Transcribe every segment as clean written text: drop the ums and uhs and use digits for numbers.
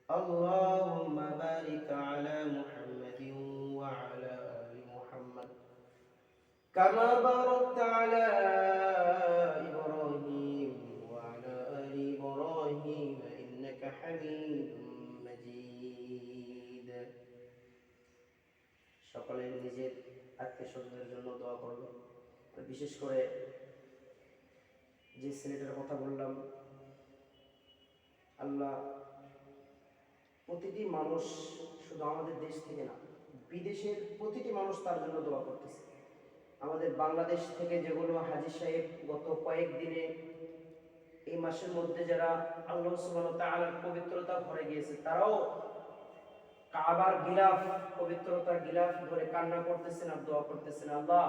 اللهم بارك على محمد وعلى آل محمد كما باركت على إبراهيم وعلى آل إبراهيم إنك حميد مجيد সকলে নিজের আত্মীয়স্বজনদের জন্য দোয়া করবেন। বিশেষ করে যে ছেলেটার কথা বললাম, আল্লাহ প্রতিটি মানুষ, শুধু আমাদের দেশ থেকে না, বিদেশের প্রতিটি মানুষ তার জন্য দোয়া করতেছে। আমাদের বাংলাদেশ থেকে যেগুলো হাজী সাহেব গত কয়েকদিনে এই মাসের মধ্যে যারা আল্লাহ সুবহানাহু ওয়া তাআলার পবিত্রতা ভরে গিয়েছে, তারাও কাবার গিলাফ, পবিত্রতার গিলাফ ধরে কান্না করতেছেন আর দোয়া করতেছেন, আল্লাহ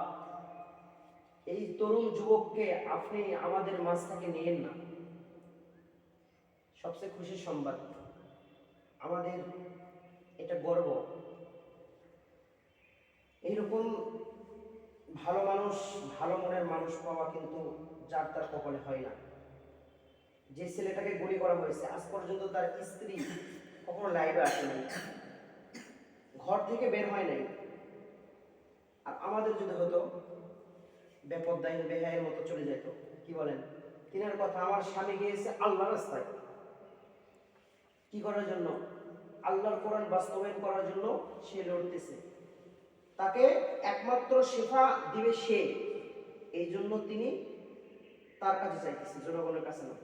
এই তরুণ যুবককে আপনি আমাদের মাঝ থেকে নিয়েন না। সবচেয়ে খুশির সংবাদ, আমাদের এটা গর্ব। এইরকম ভালো মানুষ, ভালো মনের মানুষ পাওয়া কিন্তু যার তার কপালে হয় না। যে ছেলেটাকে গুলি করা হয়েছে, আজ পর্যন্ত তার স্ত্রী কখনো লাইভে আসে নাই, ঘর থেকে বের হয় নাই। আর আমাদের যদি হতো, বেপরদাহীন বেহায়ের মতো চলে যেত। কি বলেন? তিনার কথা, আমার স্বামী গিয়েছে আল্লাহর রাস্তায়, কি করার জন্য? আল্লাহর কোরআন বাস্তবায়ন করার জন্য সে লড়তেছে। তাকে একমাত্র শেফা দিবে সে, এই জন্য তিনি তার কাছে চাইতেছে, জনগণের কাছে না।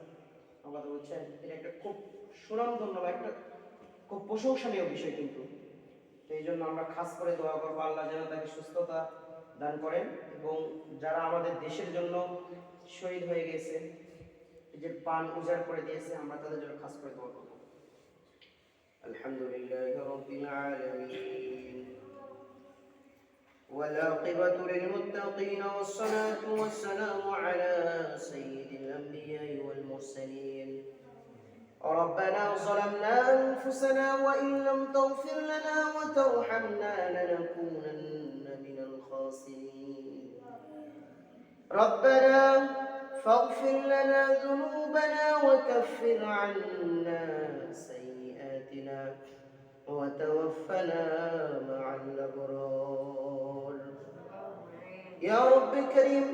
কথা বলছেন, এটা একটা খুব সুনামধন্য বা একটা খুব প্রশংসনীয় বিষয় কিন্তু। এই জন্য আমরা খাস করে দোয়া করবো, আল্লাহ যেন তাকে সুস্থতা দান করেন, এবং যারা আমাদের দেশের জন্য শহীদ হয়ে গেছে, যে প্রাণ উজাড় করে দিয়েছে, আমরা তাদের জন্য খাস করে দোয়া করবো। আলহামদুলিল্লাহি রাব্বিল আলামিন والعاقبة للمتقين والصلاة والسلام على سيد الأنبياء والمرسلين ربنا ظلمنا أنفسنا وإن لم تغفر لنا وترحمنا لنكونن من الخاسرين ربنا فاغفر لنا ذنوبنا وكفر عنا سيئاتنا وتوفنا مع الأبرار يا رب كريم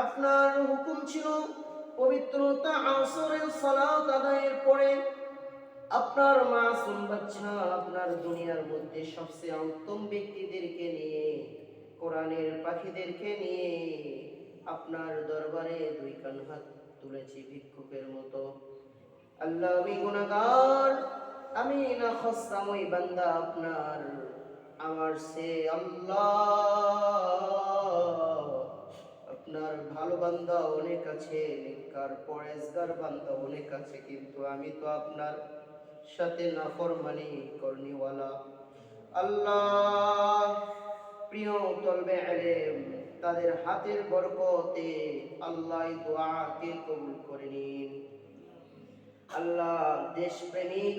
আপনার হুকুম ছিল পবিত্রতা আসরের সালাত আদায়ের পরে আপনার মাসুম বাচ্চা, আপনার দুনিয়ার মধ্যে সবচেয়ে উত্তম ব্যক্তিদেরকে নিয়ে, কোরআনের পাখিদেরকে নিয়ে আপনার দরবারে দুই কান হাত তুলেছি ভিক্ষুকের মতো। আল্লাহ, আমি গুনাহগার, আমি না খসলাম ওই বান্দা আপনার। আমার সে আল্লাহ আপনার ভালো বান্দা অনেক আছে, নেককার পরেজগার বান্দা অনেক আছে, কিন্তু আমি তো আপনার সাথে নাফরমানি করনিওয়ালা। আল্লাহ, প্রিয় তলবে আলেম, তাদের হাতের বরকতে আল্লাহ এই দোয়াকে কবুল করে নিন। আল্লাহ, দেশপ্রেমিক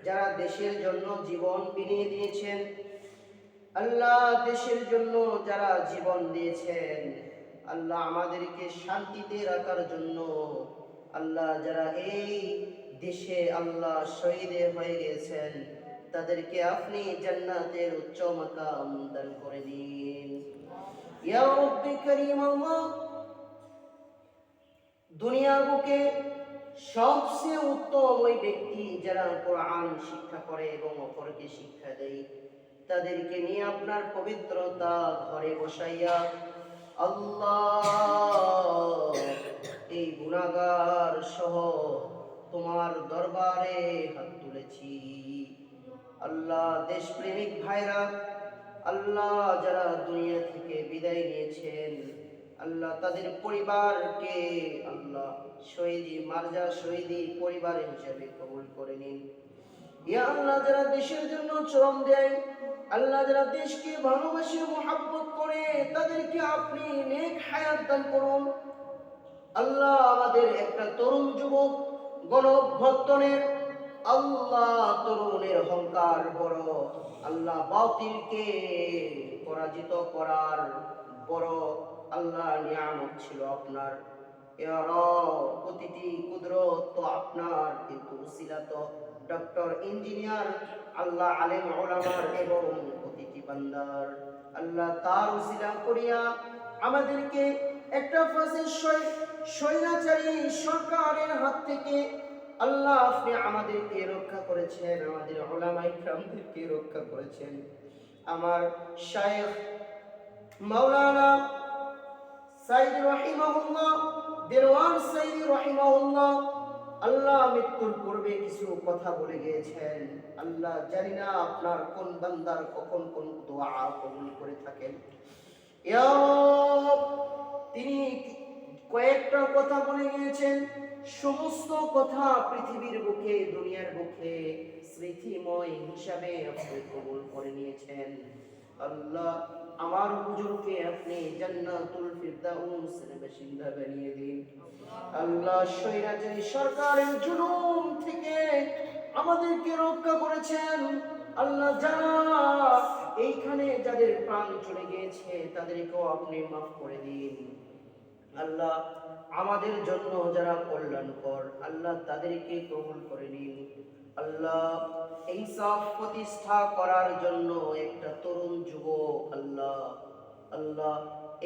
যারা দেশের জন্য জীবন বিলিয়ে দিয়েছেন, আল্লাহ দেশের জন্য যারা জীবন দিয়েছেন, আল্লাহ আমাদেরকে শান্তিতে রাখার জন্য, আল্লাহ যারা এই দেশে আল্লাহ শহীদ হয়ে গেছেন, তাদেরকে আপনি জান্নাতের উচ্চ মাকাম দান করে দিন। ইয়া রাব্বি কারীম, আল্লাহ দুনিয়ার বুকে সবচেয়ে উত্তম ওই ব্যক্তি যারা কোরআন শিক্ষা করে এবং অপরকে শিক্ষা দেয়, তাদেরকে নিয়ে আপনার পবিত্রতা ঘরে বসাইয়া আল্লাহ এই গুনাহগার সহ তোমার দরবারে হাত তুলেছি। আল্লাহ, দেশপ্রেমিক ভাইরা, আল্লাহ যারা দুনিয়া থেকে বিদায় নিয়েছেন, আল্লাহ তাদের পরিবারকে আল্লাহ শহীদি মার্জা শহীদি পরিবার হিসেবে কবুল করে নিন। ইয়া আল্লাহ, যারা দেশের জন্য শ্রম দেয়, আল্লাহ যারা দেশকে ভালোবাসে মহব্বত করে, তাদেরকে আপনি নেক হায়াত দান করুন। আল্লাহ, আমাদের একটা তরুণ যুবক গণ অভ্যুত্থানের আল্লাহ তরুণের অহংকার বড়, আল্লাহ বাতিলকে পরাজিত করার বড় আল্লাহ নিয়ামত ছিল আপনার। ইয়া রব, প্রতিটি কুদরত তো আপনার কিন্তু উসিলা তো ডক্টর ইঞ্জিনিয়ার আল্লাহ আলেম ওলামার এবং প্রতিটি বান্দার আল্লাহ তার উসিলা করিয়া আমাদেরকে একটা স্বৈরাচারী সরকারের হাত থেকে আল্লাহ আপনি আমাদেরকে রক্ষা করেছেন, আমাদের ওলামা ইকরামদেরকে রক্ষা করেছেন। আমার শায়েখ মাওলানা সাইদ রাহিমাহুল্লাহ, দেওয়ান সাইদ রাহিমাহুল্লাহ আল্লাহ মৃত্যুর পূর্বে কিছু কথা বলে গিয়েছেন। আল্লাহ জানি না আপনার কোন বান্দার কখন কোন দোয়া কবুল করে থাকেন। ইয়া রব, তিনি কয়েকটা কথা বলে গিয়েছেন, সমস্ত কথা পৃথিবীর বুকে দুনিয়ার বুকে স্মৃতিময় হিসাবে আপনি কবুল করে নিয়েছেন। আল্লাহ আমার হুজুরকে আপনি জান্নাতুল ফিরদাউসের বাসিন্দা বানিয়ে দিন। আল্লাহ স্বৈরাচারী সরকারের জুলুম থেকে আমাদেরকে রক্ষা করেছেন। আল্লাহ যারা এইখানে যাদের প্রাণ চলে গিয়েছে তাদেরকেও আপনি মাফ করে দিন। আল্লাহ আমাদের জন্য যারা কল্যাণকর আল্লাহ তাদেরকে কবুল করে নিন। আল্লাহ এই সব প্রতিষ্ঠা করার জন্য একটা তরুণ যুবক আল্লাহ আল্লাহ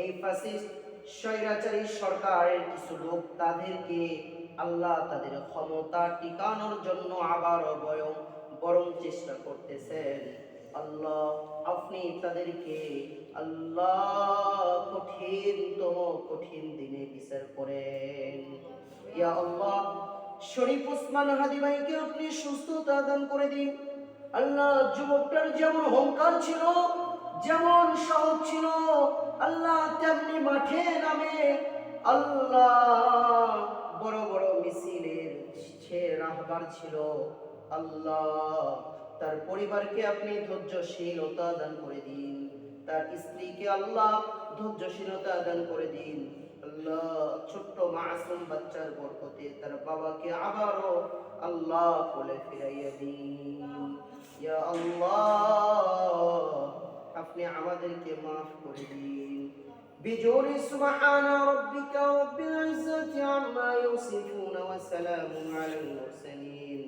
এই ফ্যাসিস্ট স্বৈরাচারী সরকারের কিছু লোক তাদেরকে আল্লাহ তাদের ক্ষমতা টিকানোর জন্য আবার বরং চেষ্টা করতেছেন। আল্লাহ আপনি তাদেরকে আল্লাহ কঠিন দিনে বিচার করেন। ইয়া আল্লাহ শরীফ ওসমান হাদি ভাইকে আপনি সুস্থতা দান করে দিন। আল্লাহ যুবকটার যেমন অহংকার ছিল, যেমন সাহস ছিল, আল্লাহ তেমনি মাঠে নামে আল্লাহ বড় বড় মিছিলের সে রাহবার ছিল। আল্লাহ তার পরিবারকে আপনি ধৈর্যশীলতা দান করে দিন, তার স্ত্রীকে আল্লাহ ধৈর্যশীলতা দান করে দিন। আল্লাহ ছোট্ট মাসুম বাচ্চার বরকতে তার বাবাকে আবারও আল্লাহ কোলে ফিরাইয়া দিন। ইয়া আল্লাহ আপনি আমাদেরকে মাফ করে দিন। বিজোরে সুবহানা রাব্বিকা রাব্বিল ইজ্জাতি আম্মা ইয়াসিফুন ওয়া সালামুন আলাল মুরসালিন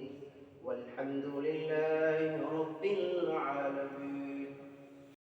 ওয়ালহামদুলিল্লাহি রাব্বিল আলামিন।